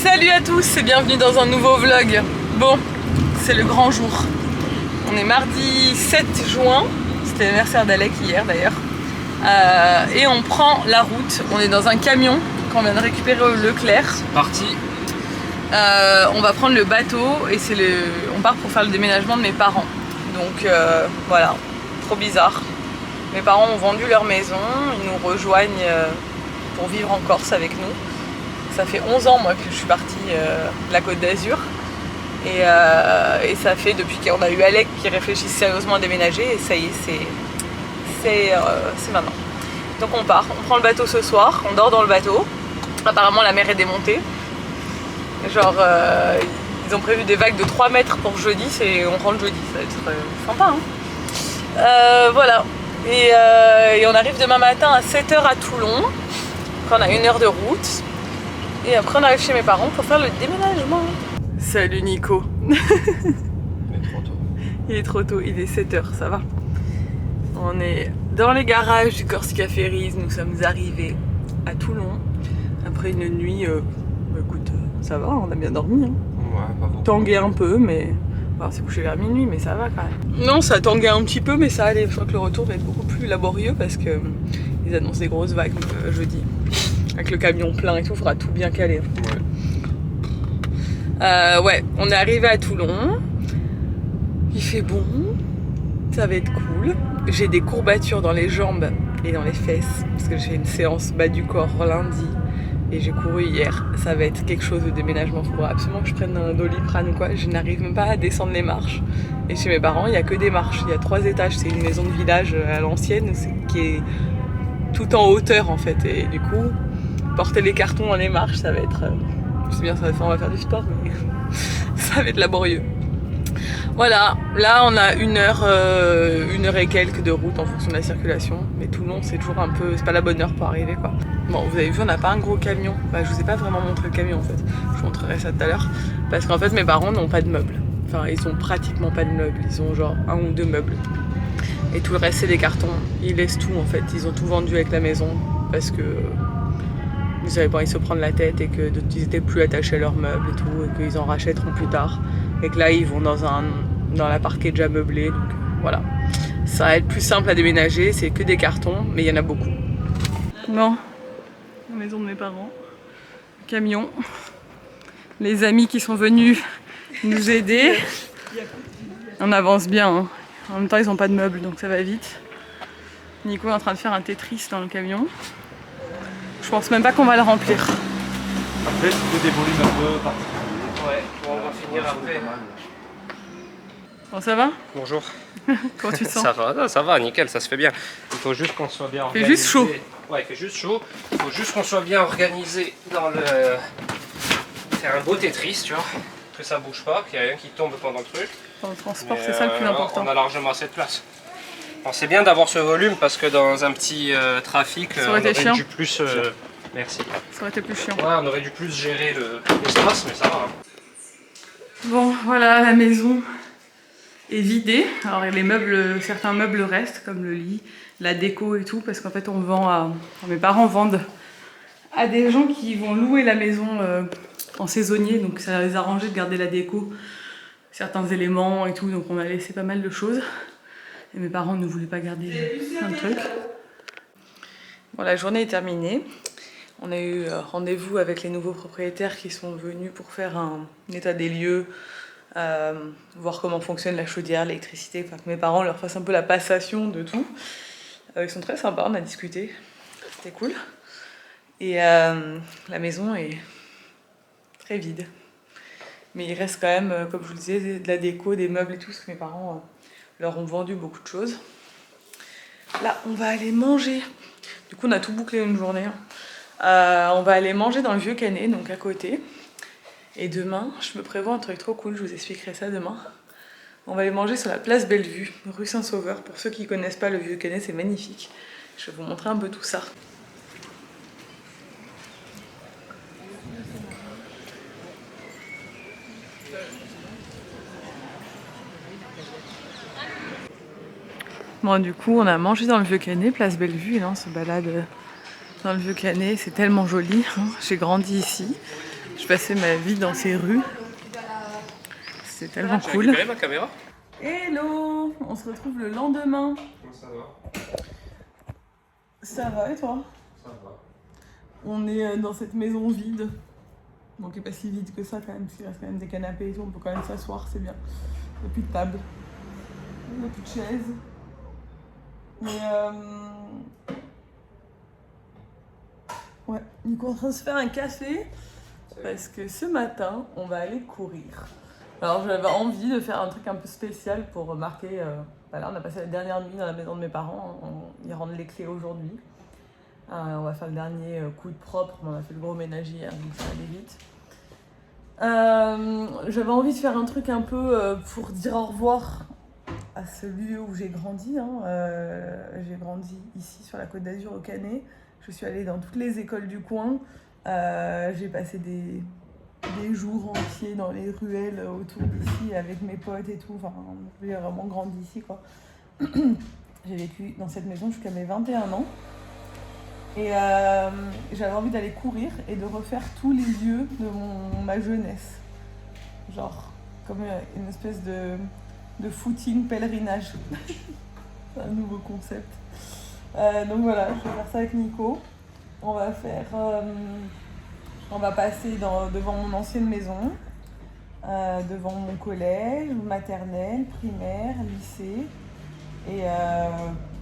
Salut à tous et bienvenue dans un nouveau vlog. Bon, c'est le grand jour. On est mardi 7 juin, c'était l'anniversaire d'Alec hier d'ailleurs. Et on prend la route, on est dans un camion qu'on vient de récupérer au Leclerc. C'est parti. On va prendre le bateau et on part pour faire le déménagement de mes parents. Donc voilà, trop bizarre. Mes parents ont vendu leur maison, ils nous rejoignent pour vivre en Corse avec nous. Ça fait 11 ans moi que je suis partie de la Côte d'Azur et ça fait depuis qu'on a eu Alec qui réfléchit sérieusement à déménager et ça y est, c'est maintenant. Donc on part, on prend le bateau ce soir, on dort dans le bateau. Apparemment la mer est démontée. Genre ils ont prévu des vagues de 3 mètres pour jeudi, on rentre jeudi, ça va être sympa hein. Voilà, et on arrive demain matin à 7 h à Toulon. Après on a 1 heure de route. Et après on arrive chez mes parents pour faire le déménagement. Salut Nico. Il est trop tôt, il est 7 h, ça va. On est dans les garages du Corsica Ferries, nous sommes arrivés à Toulon. Après une nuit, écoute, ça va, on a bien dormi. Hein. Ouais, pas beaucoup. Tangué un peu, mais... Bon, on s'est couché vers minuit, mais ça va quand même. Non, ça tanguait un petit peu, mais ça allait. Je crois que le retour va être beaucoup plus laborieux parce que ils annoncent des grosses vagues jeudi. Avec le camion plein et tout, il faudra tout bien caler. Ouais, on est arrivé à Toulon. Il fait bon, ça va être cool. J'ai des courbatures dans les jambes et dans les fesses parce que j'ai une séance bas du corps lundi et j'ai couru hier. Ça va être quelque chose de déménagement. Il faudra absolument que je prenne un Doliprane ou quoi. Je n'arrive même pas à descendre les marches. Et chez mes parents, il n'y a que des marches. Il y a 3 étages. C'est une maison de village à l'ancienne qui est tout en hauteur en fait. Et du coup, porter les cartons dans les marches, ça va être... je sais bien, on va faire du sport, mais ça va être laborieux. Voilà, là on a 1 heure et quelques de route en fonction de la circulation. Mais Toulon, c'est toujours un peu... c'est pas la bonne heure pour arriver quoi. Bon, vous avez vu, on n'a pas un gros camion. Bah, je vous ai pas vraiment montré le camion en fait. Je vous montrerai ça tout à l'heure. Parce qu'en fait, mes parents n'ont pas de meubles. Enfin, ils ont pratiquement pas de meubles. Ils ont genre 1 ou 2 meubles. Et tout le reste, c'est des cartons. Ils laissent tout en fait. Ils ont tout vendu avec la maison. Parce que... ils avaient pas envie de se prendre la tête et qu'ils étaient plus attachés à leurs meubles et tout, et qu'ils en rachèteront plus tard. Et que là, ils vont dans l'appart qui est déjà meublé. Donc voilà. Ça va être plus simple à déménager, c'est que des cartons, mais il y en a beaucoup. Bon, la maison de mes parents, le camion, les amis qui sont venus nous aider. On avance bien, hein. En même temps, ils n'ont pas de meubles, donc ça va vite. Nico est en train de faire un Tetris dans le camion. Je pense même pas qu'on va le remplir. Après, c'était des volumes un peu particuliers. Ouais, on va finir après. Bon, ça va? Bonjour. Comment tu te sens? Ça va, nickel, ça se fait bien. Il faut juste qu'on soit bien organisé. Il fait juste chaud. Ouais, il fait juste chaud. Il faut juste qu'on soit bien organisé dans le... faire un beau Tetris, tu vois. Que ça bouge pas, qu'il n'y a rien qui tombe pendant le truc. Dans le transport, c'est ça le plus important. On a largement assez de place. Bon, c'est bien d'avoir ce volume parce que dans un petit trafic, ça aurait été chiant. dû plus... merci. Ça aurait été plus chiant. Ouais, on aurait dû plus gérer l'espace, mais ça va. Bon, voilà, la maison est vidée. Alors les meubles, certains meubles restent, comme le lit, la déco et tout, parce qu'en fait on vend à... mes parents vendent à des gens qui vont louer la maison en saisonnier, donc ça les arrangeait de garder la déco, certains éléments et tout, donc on a laissé pas mal de choses. Et mes parents ne voulaient pas garder plein de trucs. Bon, la journée est terminée. On a eu rendez-vous avec les nouveaux propriétaires qui sont venus pour faire un état des lieux, voir comment fonctionne la chaudière, l'électricité, enfin que mes parents leur fassent un peu la passation de tout. Ils sont très sympas, on a discuté, c'était cool. Et la maison est très vide. Mais il reste quand même, comme je vous le disais, de la déco, des meubles et tout, parce que mes parents leur ont vendu beaucoup de choses. Là, on va aller manger. Du coup, on a tout bouclé une journée. On va aller manger dans le Vieux Canet, donc à côté. Et demain, je me prévois un truc trop cool, je vous expliquerai ça demain. On va aller manger sur la place Bellevue, rue Saint-Sauveur. Pour ceux qui ne connaissent pas le Vieux Canet, c'est magnifique. Je vais vous montrer un peu tout ça. Bon, du coup, on a mangé dans le Vieux Canet, place Bellevue, là, on se balade dans le Vieux Canet, c'est tellement joli, hein. J'ai grandi ici. Je passais ma vie dans ces rues. C'est tellement J'ai cool. récupéré ma caméra. Hello! On se retrouve le lendemain. Comment ça va? Ça va et toi? Ça va. On est dans cette maison vide. Bon, qui est pas si vide que ça quand même, parce qu'il reste quand même des canapés et tout, on peut quand même s'asseoir, c'est bien. Il n'y a plus de table, il n'y a plus de chaise. Mais ouais, du coup on est en train de se faire un café, parce que ce matin, on va aller courir. Alors j'avais envie de faire un truc un peu spécial pour marquer... Voilà, on a passé la dernière nuit dans la maison de mes parents, ils rendent les clés aujourd'hui. On va faire le dernier coup de propre, on a fait le gros ménage hier, donc ça allait vite. J'avais envie de faire un truc un peu pour dire au revoir à ce lieu où j'ai grandi. J'ai grandi ici sur la Côte d'Azur au Canet. Je suis allée dans toutes les écoles du coin. J'ai passé des jours entiers dans les ruelles autour d'ici avec mes potes et tout. Enfin, j'ai vraiment grandi ici, quoi. J'ai vécu dans cette maison jusqu'à mes 21 ans. Et j'avais envie d'aller courir et de refaire tous les lieux de ma jeunesse. Genre, comme une espèce de footing pèlerinage. C'est un nouveau concept. Donc voilà, je vais faire ça avec Nico. On va passer devant mon ancienne maison, devant mon collège, maternelle, primaire, lycée, et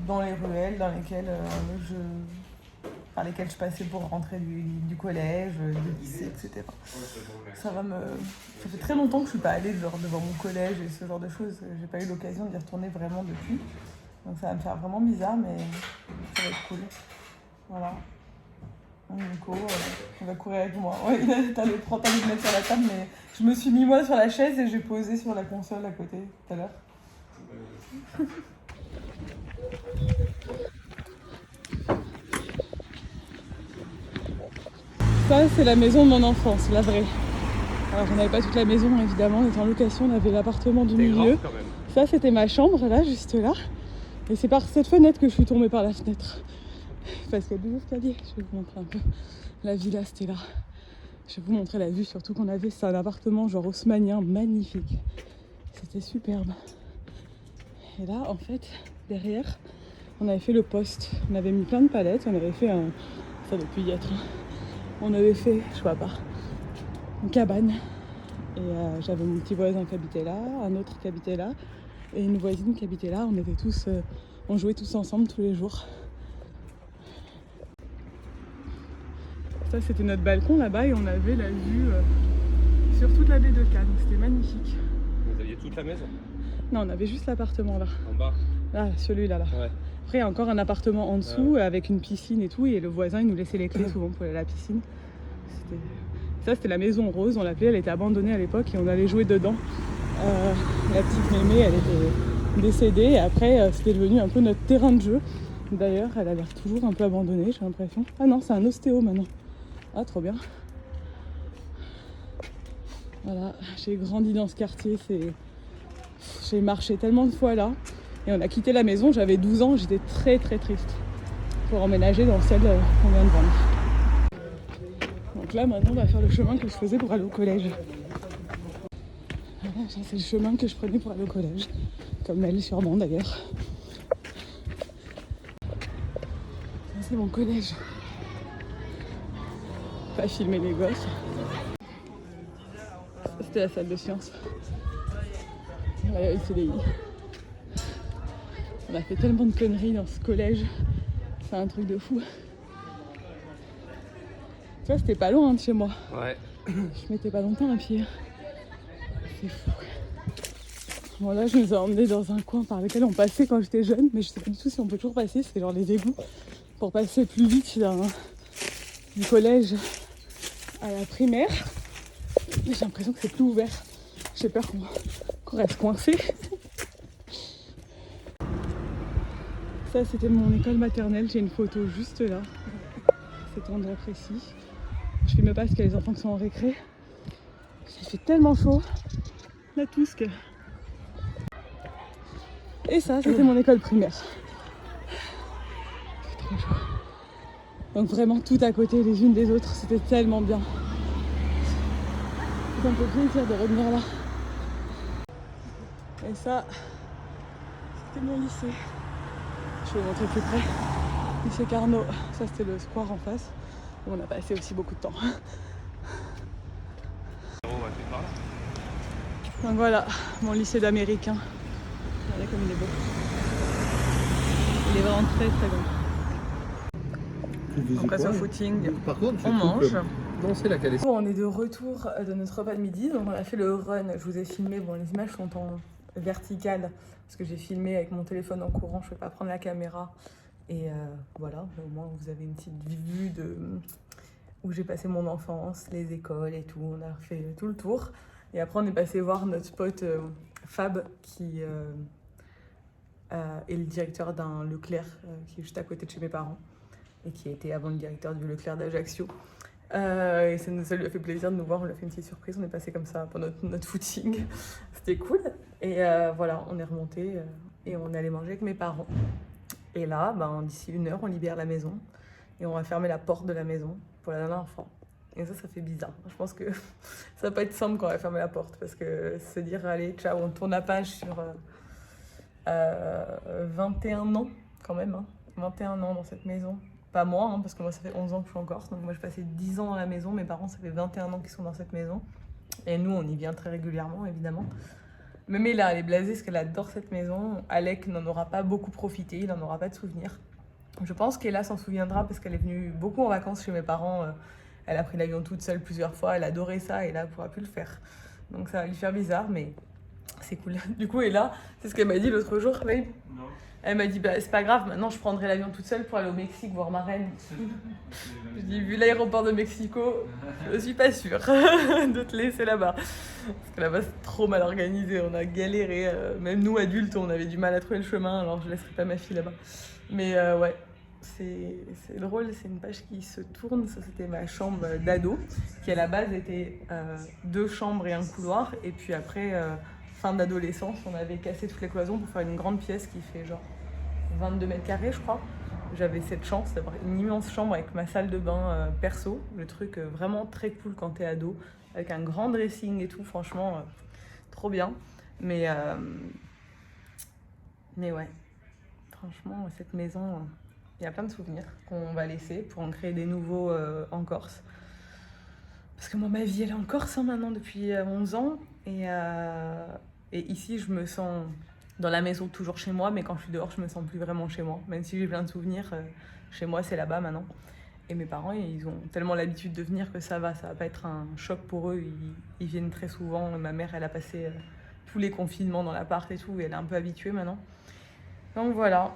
dans les ruelles dans lesquelles je passais pour rentrer du collège, du lycée, etc. Ça fait très longtemps que je suis pas allée devant mon collège et ce genre de choses. J'ai pas eu l'occasion d'y retourner vraiment depuis. Donc ça va me faire vraiment bizarre, mais ça va être cool. Voilà. Nico, il va courir avec moi. Ouais, t'as le de mettre sur la table, mais je me suis mis moi sur la chaise et j'ai posé sur la console à côté tout à l'heure. Ça, c'est la maison de mon enfance, la vraie. Alors, on n'avait pas toute la maison, évidemment, on était en location, on avait l'appartement du milieu. Grand, quand même. Ça, c'était ma chambre, là, juste là. Et c'est par cette fenêtre que je suis tombée par la fenêtre. Parce qu'il y a des escaliers. Je vais vous montrer un peu. La villa, c'était là. Je vais vous montrer la vue, surtout qu'on avait. C'est un appartement genre haussmannien, magnifique. C'était superbe. Et là, en fait, derrière, on avait fait le poste. On avait mis plein de palettes, on avait fait un... Ça doit plus y être. On avait fait, je vois pas, une cabane. Et j'avais mon petit voisin qui habitait là, un autre qui habitait là, et une voisine qui habitait là. On était tous... on jouait tous ensemble tous les jours. Ça, c'était notre balcon là-bas et on avait la vue sur toute la baie de Cannes. C'était magnifique. Vous aviez toute la maison? Non, on avait juste l'appartement là. En bas? Là, celui-là. Là. Ouais. Après, il y a encore un appartement en dessous avec une piscine et tout. Et le voisin, il nous laissait les clés souvent pour aller à la piscine. Ça, c'était la maison rose. On l'appelait, elle était abandonnée à l'époque et on allait jouer dedans. La petite Mémé, elle était décédée. Et après, c'était devenu un peu notre terrain de jeu. D'ailleurs, elle a l'air toujours un peu abandonnée, j'ai l'impression. Ah non, c'est un ostéo maintenant. Ah, trop bien. Voilà, j'ai grandi dans ce quartier, j'ai marché tellement de fois là. Et on a quitté la maison, j'avais 12 ans, j'étais très très triste pour emménager dans celle qu'on vient de vendre. Donc là, maintenant, on va faire le chemin que je faisais pour aller au collège. Voilà, ça, c'est le chemin que je prenais pour aller au collège. Comme elle, sûrement d'ailleurs. Ça, c'est mon collège. Pas filmer les gosses. C'était la salle de sciences. Là, il y a le CDI. On a fait tellement de conneries dans ce collège. C'est un truc de fou. Tu vois, c'était pas loin de chez moi. Ouais. Je mettais pas longtemps à pied. C'est fou. Bon, là, je nous ai emmenés dans un coin par lequel on passait quand j'étais jeune, mais je sais pas du tout si on peut toujours passer. C'est genre les égouts. Pour passer plus vite du collège à la primaire. Mais j'ai l'impression que c'est plus ouvert. J'ai peur qu'on reste coincé. Ça, c'était mon école maternelle. J'ai une photo juste là. Cet endroit précis. Je filme pas parce qu'il y a les enfants qui sont en récré. Il fait tellement chaud. La tousque. Et ça, c'était mon école primaire. C'est trop chaud. Donc vraiment tout à côté les unes des autres. C'était tellement bien. Ça me fait plaisir de revenir là. Et ça, c'était mon lycée. Je vais vous montrer plus près. Lycée Carnot, ça c'était le square en face. On a passé aussi beaucoup de temps. Donc voilà, mon lycée d'américain. Regardez comme il est beau. Il est vraiment très très beau. Donc là, au footing, Par contre, on mange. Non, c'est la calée. Bon, on est de retour de notre repas de midi. Donc on a fait le run. Je vous ai filmé. Bon, les images sont en verticale parce que j'ai filmé avec mon téléphone en courant. Je ne vais pas prendre la caméra. Et voilà, au moins vous avez une petite vue de où j'ai passé mon enfance, les écoles et tout. On a fait tout le tour. Et après, on est passé voir notre pote Fab qui est le directeur d'un Leclerc qui est juste à côté de chez mes parents et qui a été avant le directeur du Leclerc d'Ajaccio. Et ça lui a fait plaisir de nous voir, on lui a fait une petite surprise, on est passé comme ça pour notre footing. C'était cool. Et voilà, on est remonté et on est allé manger avec mes parents. Et là, d'ici 1 heure, on libère la maison et on va fermer la porte de la maison pour la dernière fois. Et ça fait bizarre. Je pense que ça va pas être simple quand on va fermer la porte parce que se dire, allez, ciao, on tourne la page sur 21 ans quand même. 21 ans dans cette maison. Pas moi, parce que moi ça fait 11 ans que je suis en Corse. Donc moi je passais 10 ans dans la maison. Mes parents, ça fait 21 ans qu'ils sont dans cette maison. Et nous, on y vient très régulièrement, évidemment. Mais là, elle est blasée parce qu'elle adore cette maison. Alec n'en aura pas beaucoup profité, il n'en aura pas de souvenirs. Je pense qu'Ella s'en souviendra parce qu'elle est venue beaucoup en vacances chez mes parents. Elle a pris l'avion toute seule plusieurs fois, elle adorait ça et là, elle ne pourra plus le faire. Donc ça va lui faire bizarre, mais c'est cool. Du coup, Ella, c'est ce qu'elle m'a dit l'autre jour, babe. Non. Elle m'a dit, c'est pas grave, maintenant je prendrai l'avion toute seule pour aller au Mexique voir ma reine. Je dis, vu l'aéroport de Mexico, je suis pas sûre de te laisser là-bas. Parce que là-bas, c'est trop mal organisé, on a galéré. Même nous, adultes, on avait du mal à trouver le chemin, alors je laisserai pas ma fille là-bas. Mais ouais, c'est drôle, c'est une page qui se tourne. Ça, c'était ma chambre d'ado, qui à la base était 2 chambres et un couloir. Et puis après, fin d'adolescence, on avait cassé toutes les cloisons pour faire une grande pièce qui fait genre 22 mètres carrés, je crois. J'avais cette chance d'avoir une immense chambre avec ma salle de bain perso. Le truc vraiment très cool quand t'es ado, avec un grand dressing et tout, franchement, trop bien. Mais ouais, franchement, cette maison, il y a plein de souvenirs qu'on va laisser pour en créer des nouveaux en Corse. Parce que moi, ma vie, elle est en Corse maintenant depuis 11 ans. Et ici, je me sens dans la maison, toujours chez moi, mais quand je suis dehors, je me sens plus vraiment chez moi. Même si j'ai plein de souvenirs, chez moi, c'est là-bas maintenant. Et mes parents, ils ont tellement l'habitude de venir que ça va pas être un choc pour eux. Ils viennent très souvent. Ma mère, elle a passé tous les confinements dans l'appart et tout, et elle est un peu habituée maintenant. Donc voilà,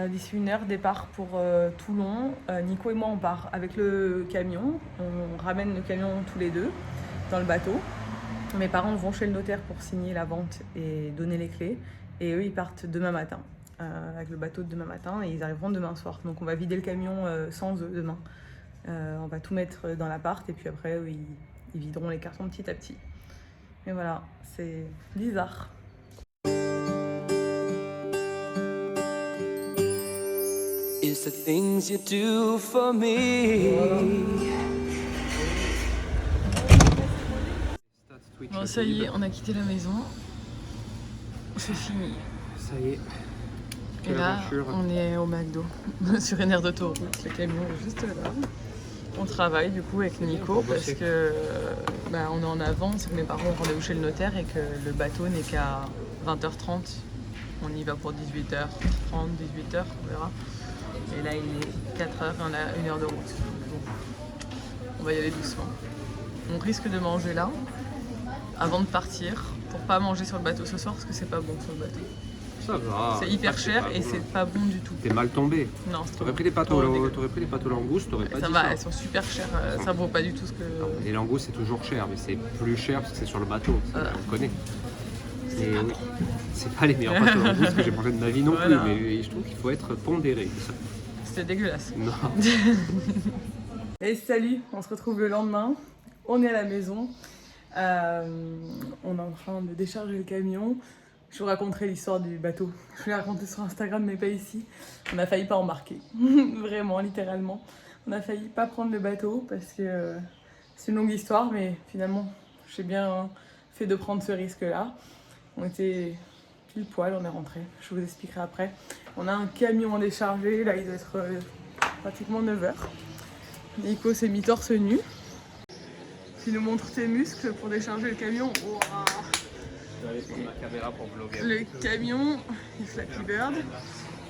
d'ici 1 heure, départ pour Toulon. Nico et moi, on part avec le camion. On ramène le camion tous les deux dans le bateau. Mes parents vont chez le notaire pour signer la vente et donner les clés. Et eux, ils partent demain matin, avec le bateau de demain matin, et ils arriveront demain soir. Donc on va vider le camion sans eux demain. On va tout mettre dans l'appart, et puis après, eux, ils videront les cartons petit à petit. Mais voilà, c'est bizarre. It's the things you do for me. Bon, ça y est, on a quitté la maison. C'est fini. Ça y est. Et là, on est au McDo, sur une aire d'autoroute. Le camion est juste là. On travaille du coup avec Nico parce que on est en avance. Mes parents ont rendez-vous chez le notaire et que le bateau n'est qu'à 20h30. On y va pour 18h30, 18h, on verra. Et là, il est 4h et on a 1 heure de route. Donc, on va y aller doucement. On risque de manger là avant de partir pour pas manger sur le bateau ce soir parce que c'est pas bon sur le bateau. Ça va. C'est hyper cher et c'est pas bon du tout. T'es mal tombé. Non, t'aurais pris les pâtes aux langoustes, t'aurais pas dit ça. Ça va, elles sont super chères. Ça vaut pas du tout ce que. Non, les langoustes c'est toujours cher, mais c'est plus cher parce que c'est sur le bateau. On connaît. Mais oui, c'est pas les meilleures pâtes aux langoustes que j'ai mangé de ma vie non plus, mais je trouve qu'il faut être pondéré. C'était dégueulasse. Non. Et salut, on se retrouve le lendemain. On est à la maison. On est en train de décharger le camion. Je vous raconterai l'histoire du bateau. Je l'ai raconté sur Instagram, mais pas ici. On a failli pas embarquer. Vraiment, littéralement. On a failli pas prendre le bateau parce que c'est une longue histoire, mais finalement, J'ai bien fait de prendre ce risque-là. On était pile poil, on est rentré. Je vous expliquerai après. On a un camion à décharger, là il doit être pratiquement 9h. Nico s'est mis torse nu. Tu nous montres tes muscles pour décharger le camion. Wow. Je vais aller prendre ma caméra pour vlogger. Le camion est Flappy Bird.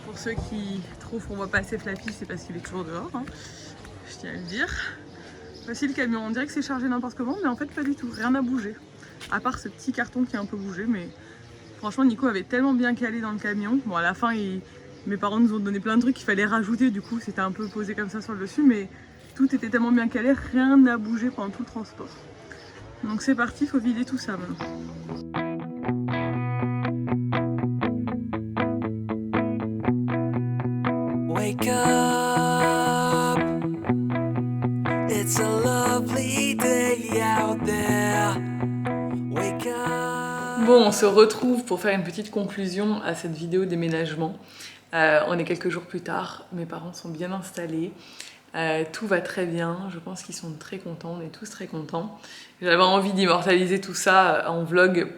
Pour ceux qui trouvent qu'on voit pas assez Flappy, c'est parce qu'il est toujours dehors. Hein. Je tiens à le dire. Voici le camion. On dirait que c'est chargé n'importe comment, mais en fait pas du tout. Rien n'a bougé. À part ce petit carton qui a un peu bougé, mais franchement Nico avait tellement bien calé dans le camion. Bon, à la fin, mes parents nous ont donné plein de trucs qu'il fallait rajouter. Du coup, c'était un peu posé comme ça sur le dessus, mais tout était tellement bien calé, rien n'a bougé pendant tout le transport. Donc c'est parti, il faut vider tout ça maintenant. Wake up, it's a lovely day out there. Wake up. Bon, on se retrouve pour faire une petite conclusion à cette vidéo déménagement. On est quelques jours plus tard, mes parents sont bien installés. Tout va très bien, je pense qu'ils sont très contents, on est tous très contents. J'avais envie d'immortaliser tout ça en vlog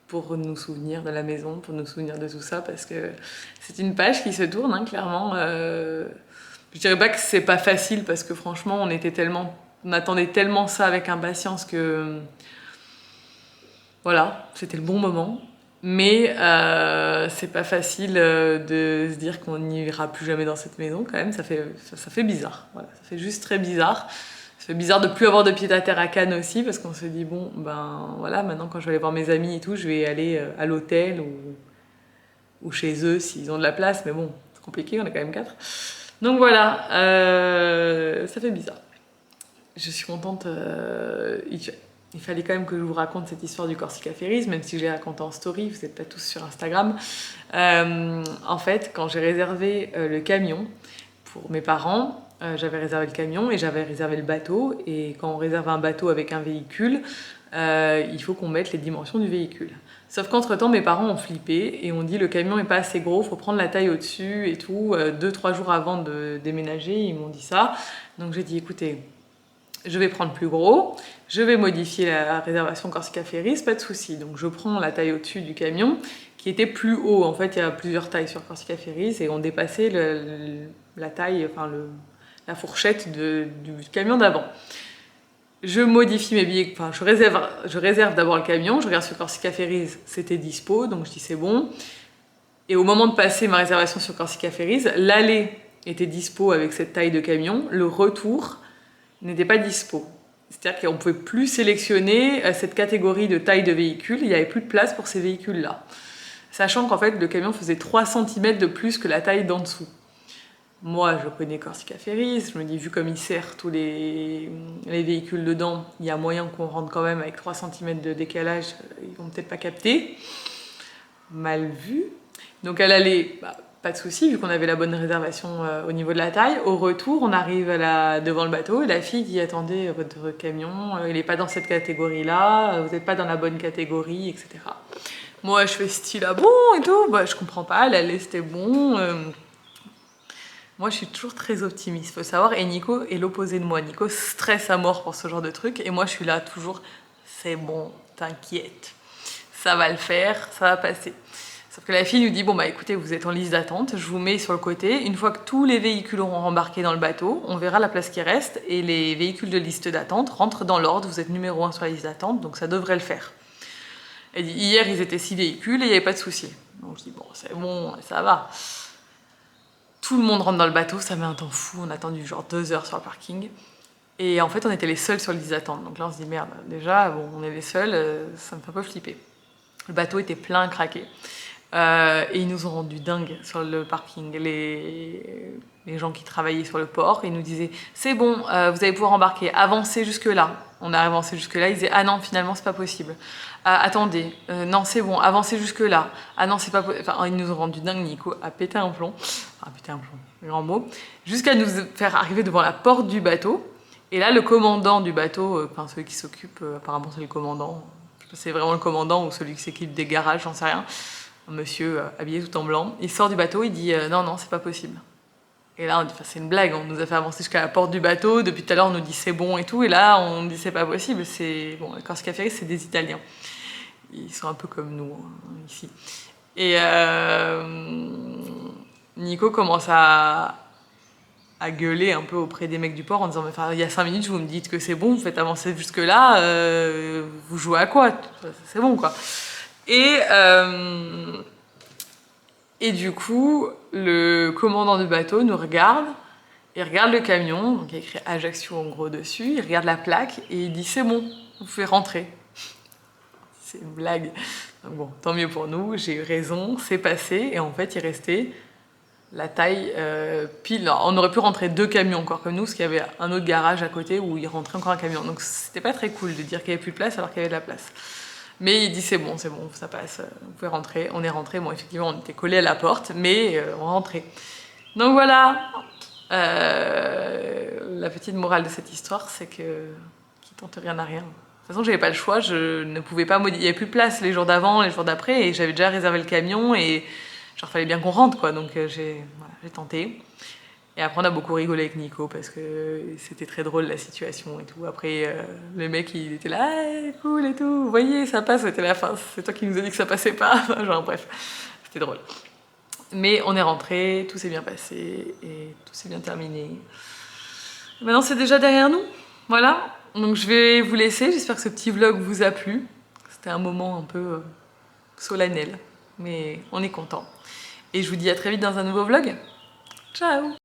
pour nous souvenir de la maison, pour nous souvenir de tout ça, parce que c'est une page qui se tourne, hein, clairement. Je dirais pas que c'est pas facile, parce que franchement, on attendait tellement ça avec impatience que... Voilà, c'était le bon moment. Mais c'est pas facile de se dire qu'on n'ira plus jamais dans cette maison quand même, ça fait bizarre, voilà, ça fait juste très bizarre. Ça fait bizarre de plus avoir de pied-à-terre à Cannes aussi, parce qu'on se dit bon, ben voilà, maintenant quand je vais aller voir mes amis et tout, je vais aller à l'hôtel ou chez eux s'ils ont de la place, mais bon, c'est compliqué, on est quand même 4. Donc voilà, ça fait bizarre. Je suis contente, il fallait quand même que je vous raconte cette histoire du Corsica Ferries, même si je l'ai raconté en story, vous n'êtes pas tous sur Instagram. En fait, quand j'ai réservé le camion pour mes parents, j'avais réservé le camion et j'avais réservé le bateau. Et quand on réserve un bateau avec un véhicule, il faut qu'on mette les dimensions du véhicule. Sauf qu'entre-temps, mes parents ont flippé et ont dit le camion n'est pas assez gros, il faut prendre la taille au-dessus et tout. 2-3 jours avant de déménager, ils m'ont dit ça. Donc j'ai dit écoutez, je vais prendre plus gros, je vais modifier la réservation Corsica Ferries, pas de souci. Donc je prends la taille au-dessus du camion, qui était plus haut. En fait, il y a plusieurs tailles sur Corsica Ferries et on dépassait la taille, enfin la fourchette du camion d'avant. Je modifie mes billets, enfin je réserve d'abord le camion, je regarde sur Corsica Ferries, c'était dispo, donc je dis c'est bon. Et au moment de passer ma réservation sur Corsica Ferries, l'aller était dispo avec cette taille de camion, le retour n'était pas dispo. C'est-à-dire qu'on ne pouvait plus sélectionner cette catégorie de taille de véhicule, il n'y avait plus de place pour ces véhicules-là. Sachant qu'en fait, le camion faisait 3 cm de plus que la taille d'en dessous. Moi, je connais Corsica Ferries, je me dis, vu comme il sert tous les véhicules dedans, il y a moyen qu'on rentre quand même avec 3 cm de décalage, ils vont peut-être pas capter. Mal vu. Donc elle allait... pas de souci, vu qu'on avait la bonne réservation au niveau de la taille. Au retour, on arrive devant le bateau et la fille dit « Attendez, votre camion, il n'est pas dans cette catégorie-là, vous n'êtes pas dans la bonne catégorie, etc. » Moi, je fais style « Ah bon ?» et tout. Bah, je comprends pas, l'aller c'était bon. Moi, je suis toujours très optimiste, faut savoir. Et Nico est l'opposé de moi. Nico stresse à mort pour ce genre de truc. Et moi, je suis là toujours « C'est bon, t'inquiète. Ça va le faire, ça va passer. » Sauf que la fille nous dit, bon bah écoutez, vous êtes en liste d'attente, je vous mets sur le côté. Une fois que tous les véhicules auront embarqué dans le bateau, on verra la place qui reste et les véhicules de liste d'attente rentrent dans l'ordre. Vous êtes numéro 1 sur la liste d'attente, donc ça devrait le faire. Elle dit, hier ils étaient 6 véhicules et il n'y avait pas de souci. Donc je dis, bon c'est bon, ça va. Tout le monde rentre dans le bateau, ça met un temps fou, on a attendu genre 2 heures sur le parking. Et en fait on était les seuls sur la liste d'attente. Donc là on se dit, merde, déjà, bon, on est les seuls, ça me fait un peu flipper. Le bateau était plein, craqué. Et ils nous ont rendu dingues sur le parking, les gens qui travaillaient sur le port. Ils nous disaient c'est bon, vous allez pouvoir embarquer, avancez jusque là. On a avancé jusque là, ils disaient ah non finalement c'est pas possible. Attendez, non c'est bon, avancez jusque là. Ah non c'est pas possible. Enfin, ils nous ont rendu dingues, Nico a pété un plomb. Enfin pété un plomb, grand mot. Jusqu'à nous faire arriver devant la porte du bateau. Et là le commandant du bateau, enfin celui qui s'occupe, apparemment c'est le commandant. Je sais pas si c'est vraiment le commandant ou celui qui s'occupe des garages, j'en sais rien. Un monsieur habillé tout en blanc, il sort du bateau, il dit non, non, c'est pas possible. Et là, on dit, c'est une blague, on nous a fait avancer jusqu'à la porte du bateau, depuis tout à l'heure on nous dit c'est bon et tout, et là on dit c'est pas possible, bon, le Corsica Ferry c'est des Italiens. Ils sont un peu comme nous, hein, ici. Et Nico commence à gueuler un peu auprès des mecs du port en disant mais il y a 5 minutes vous me dites que c'est bon, vous faites avancer jusque là, vous jouez à quoi? C'est bon quoi. Et du coup le commandant du bateau nous regarde, il regarde le camion, donc il y a écrit Ajaccio en gros dessus, il regarde la plaque et il dit c'est bon, vous pouvez rentrer. C'est une blague. Donc bon, tant mieux pour nous, j'ai eu raison, c'est passé et en fait il restait la taille pile. Alors, on aurait pu rentrer 2 camions encore comme nous, parce qu'il y avait un autre garage à côté où il rentrait encore un camion. Donc c'était pas très cool de dire qu'il n'y avait plus de place alors qu'il y avait de la place. Mais il dit c'est bon, ça passe, vous pouvez rentrer. On est rentré, bon effectivement on était collés à la porte, mais on rentrait. Donc voilà, la petite morale de cette histoire, c'est que qui tente rien n'a rien. De toute façon j'avais pas le choix, je ne pouvais pas modifier, il n'y avait plus de place les jours d'avant, les jours d'après, et j'avais déjà réservé le camion, et genre fallait bien qu'on rentre quoi, donc j'ai tenté. Et après on a beaucoup rigolé avec Nico parce que c'était très drôle la situation et tout. Après le mec il était là, ah, cool et tout, vous voyez ça passe, c'était la fin, c'est toi qui nous as dit que ça passait pas, genre bref, c'était drôle. Mais on est rentré, tout s'est bien passé et tout s'est bien terminé. Et maintenant c'est déjà derrière nous, voilà. Donc je vais vous laisser, j'espère que ce petit vlog vous a plu. C'était un moment un peu solennel, mais on est content. Et je vous dis à très vite dans un nouveau vlog. Ciao!